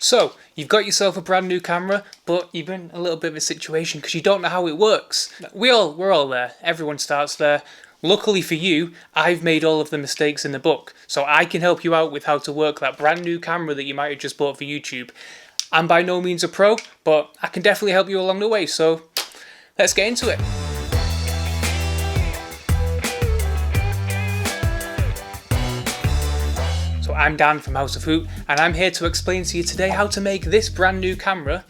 So, you've got yourself a brand new camera, but you're in a little bit of a situation because you don't know how it works. We're all there. Everyone starts there. Luckily for you, I've made all of the mistakes in the book, so I can help you out with how to work that brand new camera that you might have just bought for YouTube. I'm by no means a pro, but I can definitely help you along the way, so let's get into it. So I'm Dan from House of Hoot, and I'm here to explain to you today how to make this brand new camera,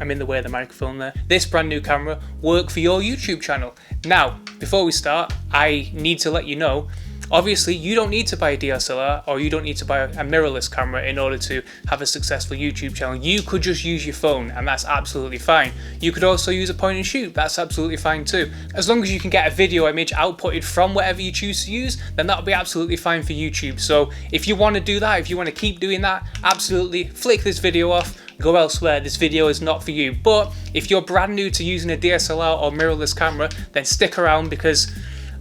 I'm in the way of the microphone there, this brand new camera work for your YouTube channel. Now, before we start, I need to let you know, obviously you don't need to buy a DSLR or you don't need to buy a mirrorless camera in order to have a successful YouTube channel. You could just use your phone and that's absolutely fine. You could also use a point and shoot, that's absolutely fine too. As long as you can get a video image outputted from whatever you choose to use, then that'll be absolutely fine for YouTube. So if you want to do that, if you want to keep doing that, absolutely flick this video off, go elsewhere. This video is not for you. But if you're brand new to using a DSLR or mirrorless camera, then stick around because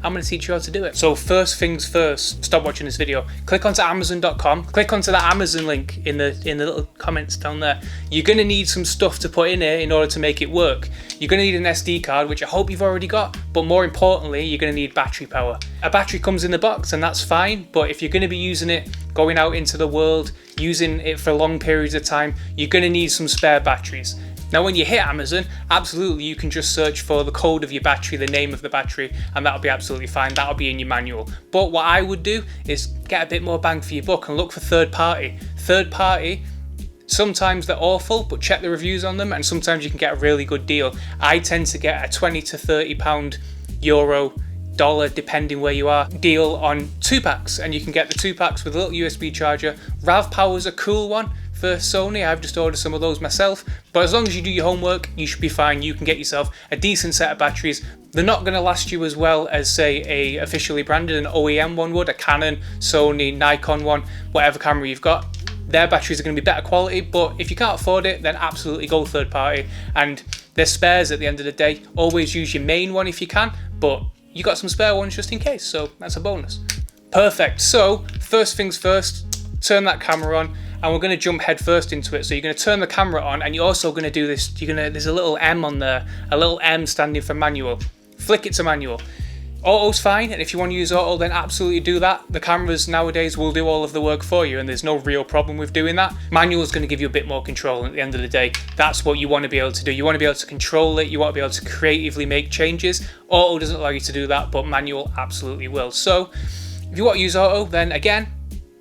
I'm going to teach you how to do it. So first things first, stop watching this video. Click onto Amazon.com. Click onto that Amazon link in the little comments down there. You're going to need some stuff to put in here in order to make it work. You're going to need an SD card, which I hope you've already got, but more importantly, you're going to need battery power. A battery comes in the box and that's fine, but if you're going to be using it, going out into the world, using it for long periods of time, you're going to need some spare batteries. Now when you hit Amazon, absolutely you can just search for the code of your battery, the name of the battery, and that'll be absolutely fine. That'll be in your manual. But what I would do is get a bit more bang for your buck and look for third party. Third party, sometimes they're awful, but check the reviews on them and sometimes you can get a really good deal. I tend to get a 20 to 30 pound, euro, dollar, depending where you are, deal on 2-packs, and you can get the 2-packs with a little USB charger. RAV Power's a cool one for Sony. I've just ordered some of those myself, but as long as you do your homework, you should be fine. You can get yourself a decent set of batteries. They're not going to last you as well as, say, a officially branded an OEM one would, a Canon, Sony, Nikon one, whatever camera you've got. Their batteries are going to be better quality, but if you can't afford it, then absolutely go third party. And they're spares at the end of the day. Always use your main one if you can, but you got some spare ones just in case, so that's a bonus. Perfect. So first things first, turn that camera on. And we're going to jump head first into it. So you're going to turn the camera on and you're also going to do this. There's a little M on there, a little M standing for manual. Flick it to manual. Auto's fine, and if you want to use auto, then absolutely do that. The cameras nowadays will do all of the work for you and there's no real problem with doing that. Manual is going to give you a bit more control, and at the end of the day, that's what you want to be able to do. You want to be able to control it, you want to be able to creatively make changes. Auto doesn't allow you to do that, but manual absolutely will. So if you want to use auto, then again,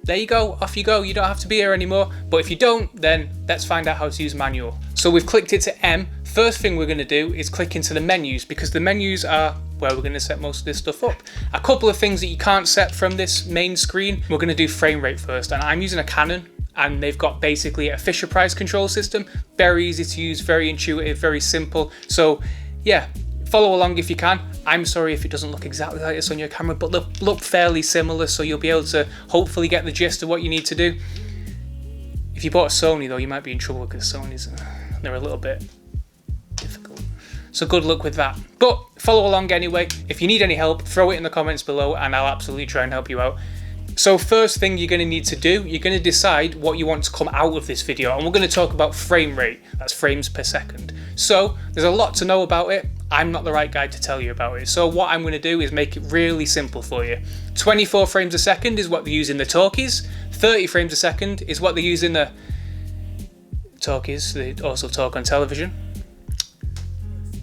there you go, off you go. You don't have to be here anymore, but if you don't, then let's find out how to use manual. So we've clicked it to M. First thing we're going to do is click into the menus, because the menus are where we're going to set most of this stuff up. A couple of things that you can't set from this main screen. We're going to do frame rate first, and I'm using a Canon, and they've got basically a Fisher Price control system. Very easy to use, very intuitive, very simple. So yeah, follow along if you can. I'm sorry if it doesn't look exactly like this on your camera, but they look fairly similar, so you'll be able to hopefully get the gist of what you need to do. If you bought a Sony though, you might be in trouble because Sonys, they're a little bit difficult. So good luck with that. But follow along anyway. If you need any help, throw it in the comments below and I'll absolutely try and help you out. So first thing you're going to need to do, you're going to decide what you want to come out of this video, and we're going to talk about frame rate. That's frames per second. So there's a lot to know about it. I'm not the right guy to tell you about it. So what I'm going to do is make it really simple for you. 24 frames a second is what they use in the talkies. 30 frames a second is what they use in the talkies. They also talk on television.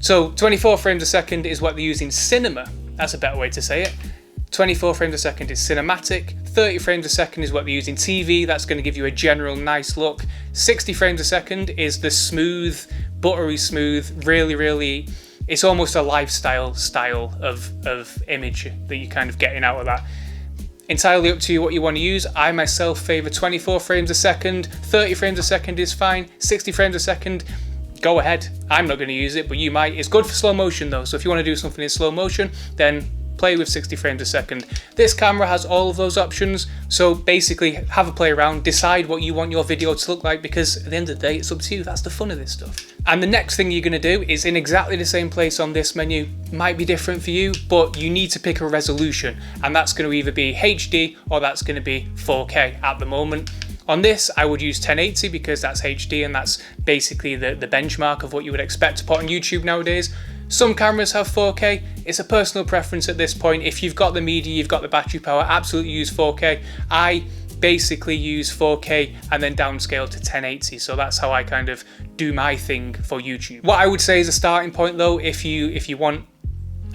So 24 frames a second is what they use in cinema. That's a better way to say it. 24 frames a second is cinematic. 30 frames a second is what they use in TV. That's going to give you a general nice look. 60 frames a second is the smooth, buttery smooth, really, it's almost a lifestyle style of image that you're kind of getting out of that. Entirely up to you what you want to use. I myself favour 24 frames a second. 30 frames a second is fine. 60 frames a second, go ahead. I'm not going to use it, but you might. It's good for slow motion though, so if you want to do something in slow motion, then play with 60 frames a second. This camera has all of those options, so basically have a play around, decide what you want your video to look like, because at the end of the day, it's up to you. That's the fun of this stuff. And the next thing you're going to do is in exactly the same place on this menu. Might be different for you, but you need to pick a resolution, and that's going to either be HD or that's going to be 4K. At the moment, On this, I would use 1080 because that's HD and that's basically the benchmark of what you would expect to put on YouTube nowadays. Some cameras have 4K. It's a personal preference at this point. If you've got the media, you've got the battery power, absolutely use 4K. I basically use 4K and then downscale to 1080. So that's how I kind of do my thing for YouTube. What I would say is a starting point though, if you want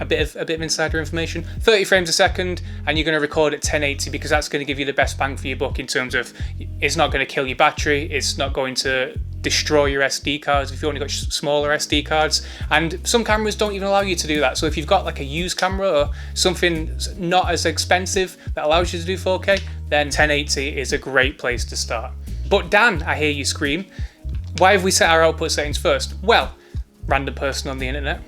a bit of insider information, 30 frames a second, and you're going to record at 1080 because that's going to give you the best bang for your buck in terms of it's not going to kill your battery, it's not going to destroy your SD cards if you've only got smaller SD cards, and some cameras don't even allow you to do that. So if you've got like a used camera or something not as expensive that allows you to do 4K, then 1080 is a great place to start. But Dan, I hear you scream, why have we set our output settings first? Well, random person on the internet,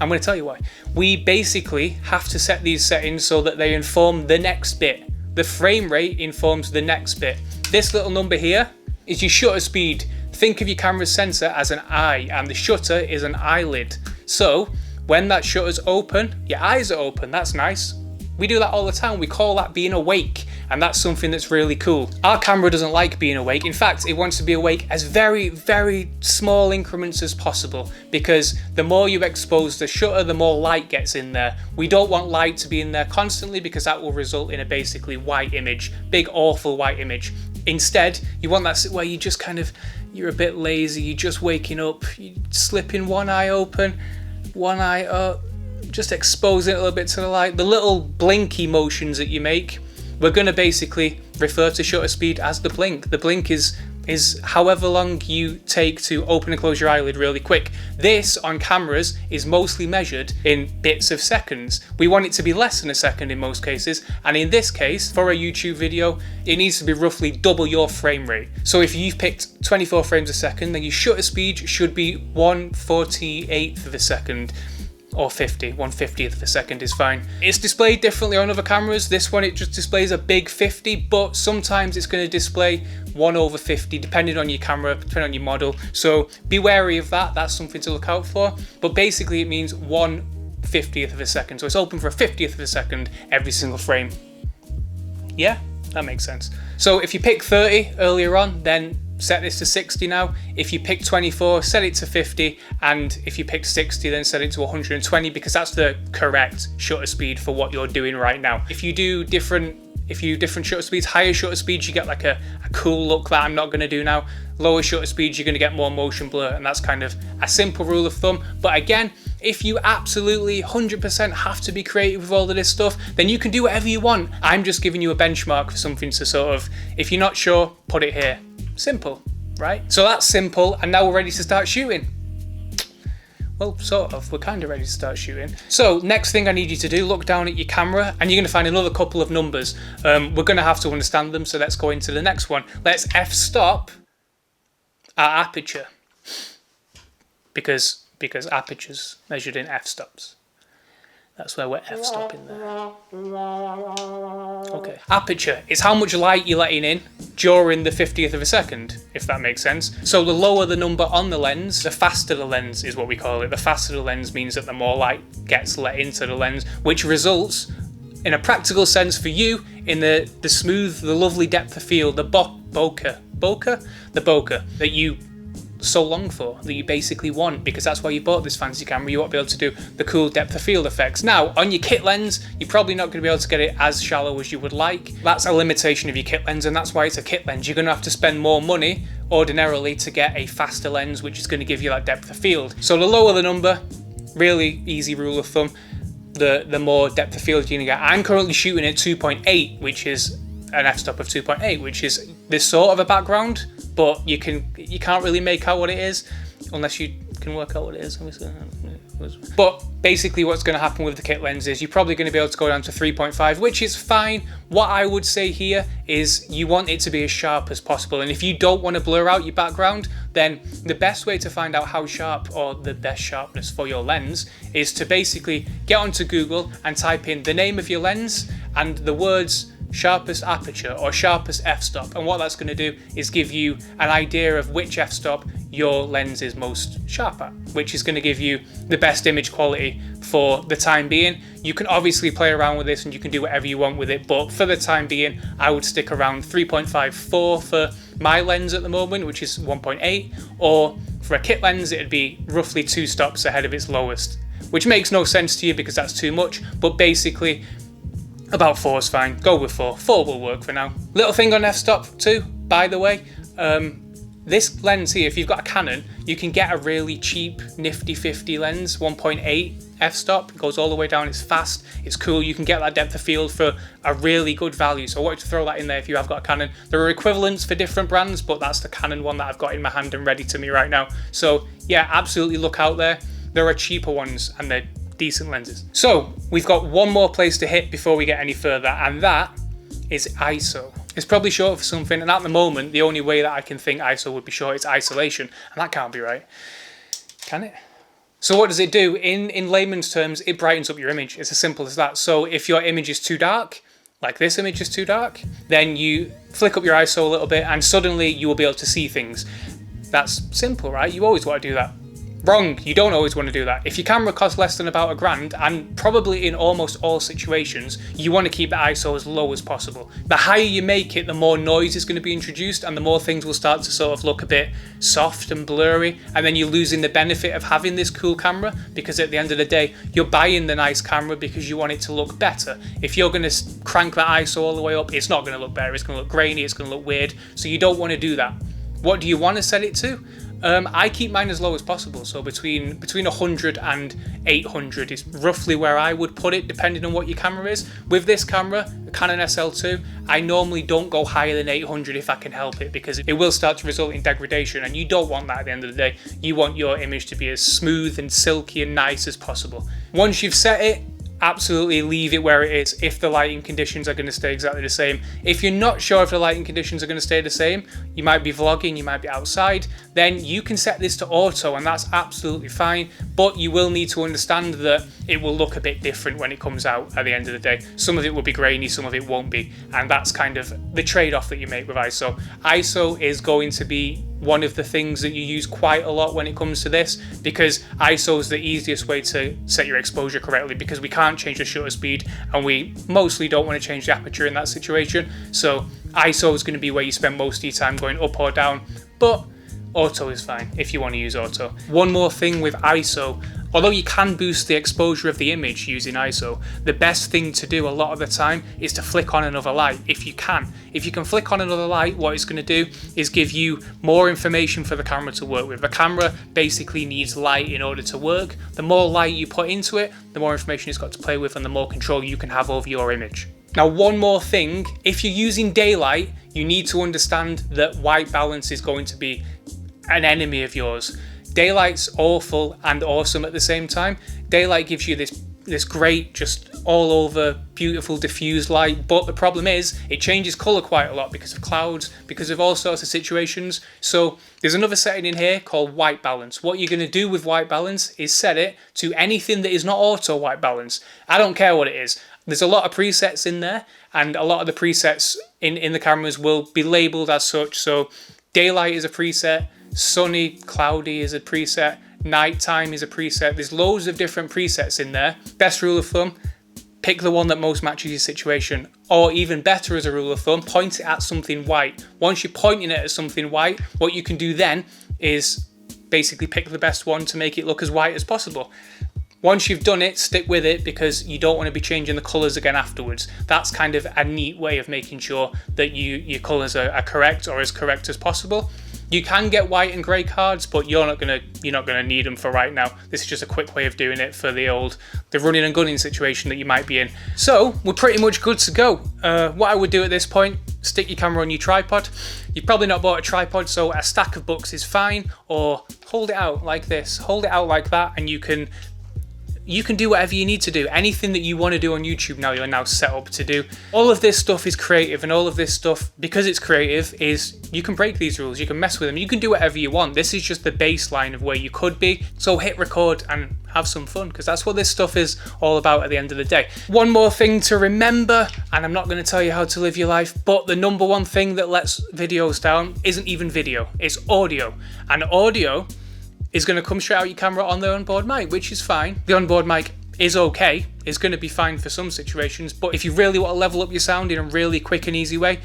I'm going to tell you why. We basically have to set these settings so that they inform the next bit. The frame rate informs the next bit. This little number here is your shutter speed. Think of your camera's sensor as an eye and the shutter is an eyelid. So when that shutter's open, your eyes are open. That's nice. We do that all the time. We call that being awake, and that's something that's really cool. Our camera doesn't like being awake. In fact, it wants to be awake as very, very small increments as possible, because the more you expose the shutter, the more light gets in there. We don't want light to be in there constantly because that will result in a basically white image, big awful white image. Instead, you want that where you just kind of, you're a bit lazy, you're just waking up, you slipping one eye open, one eye up, just expose it a little bit to the light. The little blinky motions that you make, we're going to basically refer to shutter speed as the blink. The blink is however long you take to open and close your eyelid really quick. This on cameras is mostly measured in bits of seconds. We want it to be less than a second in most cases, and in this case, for a YouTube video, it needs to be roughly double your frame rate. So if you've picked 24 frames a second, then your shutter speed should be 1/48th of a second. Or 50, 1/50th of a second is fine. It's displayed differently on other cameras. This one, it just displays a big 50, but sometimes it's going to display 1/50 depending on your camera, depending on your model. So be wary of that. That's something to look out for. But basically it means 1/50th of a second. So it's open for a 50th of a second every single frame. Yeah, that makes sense. So if you pick 30 earlier on, then set this to 60 now. If you pick 24, set it to 50, and if you pick 60, then set it to 120, because that's the correct shutter speed for what you're doing right now. If you do different shutter speeds, higher shutter speeds, you get like a cool look that I'm not going to do now. Lower shutter speeds, you're going to get more motion blur, and that's kind of a simple rule of thumb. But again, if you absolutely 100% have to be creative with all of this stuff, then you can do whatever you want. I'm just giving you a benchmark for something to sort of, if you're not sure, put it here. Simple, right? So that's simple, and now we're ready to start shooting. Well, sort of. We're kind of ready to start shooting. So next thing I need you to do, look down at your camera, and you're going to find another couple of numbers. We're going to have to understand them, so let's go into the next one. Let's f-stop our aperture, because aperture's measured in f-stops. That's where we're f-stopping there. Okay. Aperture is how much light you're letting in during the 50th of a second, if that makes sense. So the lower the number on the lens, the faster the lens is what we call it. The faster the lens means that the more light gets let into the lens, which results, in a practical sense for you, in the smooth, the lovely depth of field, the bokeh that you so long for, that you basically want, because that's why you bought this fancy camera. You won't be able to do the cool depth of field effects. Now on your kit lens, you're probably not going to be able to get it as shallow as you would like. That's a limitation of your kit lens, and that's why it's a kit lens. You're going to have to spend more money ordinarily to get a faster lens, which is going to give you that depth of field. So the lower the number, really easy rule of thumb, the more depth of field you're going to get. I'm currently shooting at 2.8, which is an f-stop of 2.8, which is this sort of a background, but you can't really make out what it is unless you can work out what it is. But basically what's going to happen with the kit lens is you're probably going to be able to go down to 3.5, which is fine. What I would say here is you want it to be as sharp as possible, and if you don't want to blur out your background, then the best way to find out how sharp, or the best sharpness for your lens, is to basically get onto Google and type in the name of your lens and the words sharpest aperture or sharpest f-stop, and what that's going to do is give you an idea of which f-stop your lens is most sharp at, which is going to give you the best image quality for the time being. You can obviously play around with this and you can do whatever you want with it, but for the time being, I would stick around 3.54 for my lens at the moment, which is 1.8, or for a kit lens, it'd be roughly 2 stops ahead of its lowest, which makes no sense to you because that's too much, but basically about 4 is fine. Go with 4. 4 will work for now. Little thing on f-stop too, by the way, this lens here, if you've got a Canon, you can get a really cheap nifty 50 lens, 1.8 f-stop. It goes all the way down, it's fast, it's cool, you can get that depth of field for a really good value. So I wanted to throw that in there if you have got a Canon. There are equivalents for different brands, but that's the Canon one that I've got in my hand and ready to me right now. So yeah, absolutely look out there. There are cheaper ones and they're decent lenses. So we've got one more place to hit before we get any further, and that is ISO. It's probably short for something, and at the moment, the only way that I can think ISO would be short is isolation, and that can't be right, can it? So what does it do? In layman's terms, it brightens up your image. It's as simple as that. So if your image is too dark, like this image is too dark, then you flick up your ISO a little bit, and suddenly you will be able to see things. That's simple, right? You always want to do that. Wrong, you don't always want to do that. If your camera costs less than about £1,000, and probably in almost all situations, you want to keep the ISO as low as possible. The higher you make it, the more noise is going to be introduced, and the more things will start to sort of look a bit soft and blurry, and then you're losing the benefit of having this cool camera, because at the end of the day, you're buying the nice camera because you want it to look better. If you're going to crank that ISO all the way up, it's not going to look better, it's going to look grainy, it's going to look weird, so you don't want to do that. What do you want to set it to? I keep mine as low as possible, so between 100 and 800 is roughly where I would put it, depending on what your camera is. With this camera, the Canon SL2, I normally don't go higher than 800 if I can help it, because it will start to result in degradation, and you don't want that at the end of the day. You want your image to be as smooth and silky and nice as possible. Once you've set it, absolutely leave it where it is if the lighting conditions are going to stay exactly the same. If you're not sure if the lighting conditions are going to stay the same, you might be vlogging, you might be outside, then you can set this to auto and that's absolutely fine, but you will need to understand that it will look a bit different when it comes out at the end of the day. Some of it will be grainy, some of it won't be, and that's kind of the trade-off that you make with ISO. ISO is going to be one of the things that you use quite a lot when it comes to this, because ISO is the easiest way to set your exposure correctly, because we can't change the shutter speed and we mostly don't want to change the aperture in that situation. So ISO is going to be where you spend most of your time going up or down, but auto is fine if you want to use auto. One more thing with ISO, although you can boost the exposure of the image using ISO, the best thing to do a lot of the time is to flick on another light if you can. If you can flick on another light, what it's going to do is give you more information for the camera to work with. The camera basically needs light in order to work. The more light you put into it, the more information it's got to play with and the more control you can have over your image. Now, one more thing, if you're using daylight, you need to understand that white balance is going to be an enemy of yours. Daylight's awful and awesome at the same time. Daylight gives you this great, just all over beautiful diffused light, but the problem is it changes color quite a lot because of clouds, because of all sorts of situations. So there's another setting in here called white balance. What you're going to do with white balance is set it to anything that is not auto white balance. I don't care what it is. There's a lot of presets in there, and a lot of the presets in the cameras will be labeled as such. So daylight is a preset, sunny, cloudy is a preset, nighttime is a preset. There's loads of different presets in there. Best rule of thumb, pick the one that most matches your situation, or even better as a rule of thumb, point it at something white. Once you're pointing it at something white, what you can do then is basically pick the best one to make it look as white as possible. Once you've done it, stick with it, because you don't want to be changing the colours again afterwards. That's kind of a neat way of making sure that your colours are correct, or as correct as possible. You can get white and grey cards, but you're not gonna need them for right now. This is just a quick way of doing it for the running and gunning situation that you might be in. So we're pretty much good to go. What I would do at this point, stick your camera on your tripod. You've probably not bought a tripod, so a stack of books is fine, or hold it out like this, hold it out like that, and you can you can do whatever you need to do. Anything that you want to do on YouTube now, you're now set up to do. All of this stuff is creative, and all of this stuff, because it's creative, is you can break these rules, you can mess with them, you can do whatever you want. This is just the baseline of where you could be. So hit record and have some fun, because that's what this stuff is all about at the end of the day. One more thing to remember, and I'm not going to tell you how to live your life, but the number one thing that lets videos down isn't even video, it's audio. And audio is going to come straight out your camera on the onboard mic, which is fine. The onboard mic is okay, it's going to be fine for some situations, but if you really want to level up your sound in a really quick and easy way,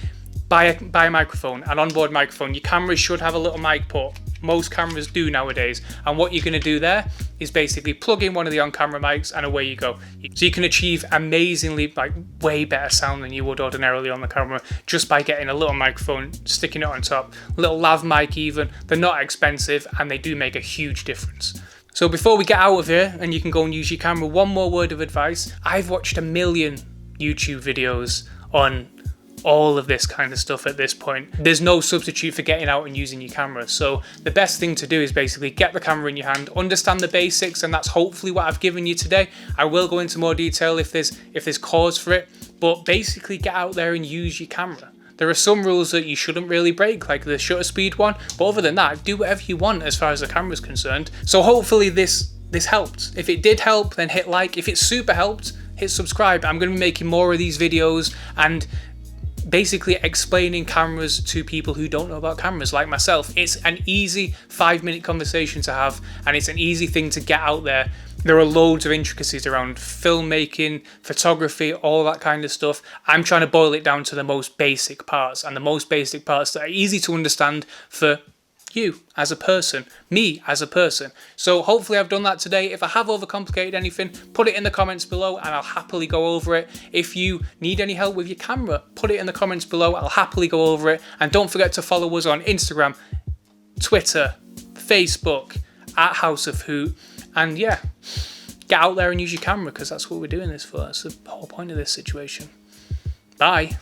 buy a microphone, an onboard microphone. Your camera should have a little mic port. Most cameras do nowadays, and what you're going to do there is basically plug in one of the on-camera mics and away you go. So you can achieve amazingly, like, way better sound than you would ordinarily on the camera just by getting a little microphone, sticking it on top, a little lav mic even. They're not expensive and they do make a huge difference. So before we get out of here and you can go and use your camera, one more word of advice. I've watched a million YouTube videos on all of this kind of stuff at this point. There's no substitute for getting out and using your camera. So the best thing to do is basically get the camera in your hand, understand the basics, and that's hopefully what I've given you today. I will go into more detail if there's cause for it, but basically get out there and use your camera. There are some rules that you shouldn't really break, like the shutter speed one, but other than that, do whatever you want as far as the camera's concerned. So hopefully this helped. If it did help, then hit like. If it super helped, hit subscribe. I'm going to be making more of these videos and basically explaining cameras to people who don't know about cameras like myself. It's an easy 5-minute conversation to have, and it's an easy thing to get out there. There are loads of intricacies around filmmaking, photography, all that kind of stuff. I'm trying to boil it down to the most basic parts, and the most basic parts that are easy to understand for you as a person, me as a person. So hopefully I've done that today. If I have overcomplicated anything, put it in the comments below and I'll happily go over it. If you need any help with your camera, put it in the comments below. I'll happily go over it. And don't forget to follow us on Instagram, Twitter, Facebook, at House of Hoot. And yeah, get out there and use your camera, because that's what we're doing this for. That's the whole point of this situation. Bye.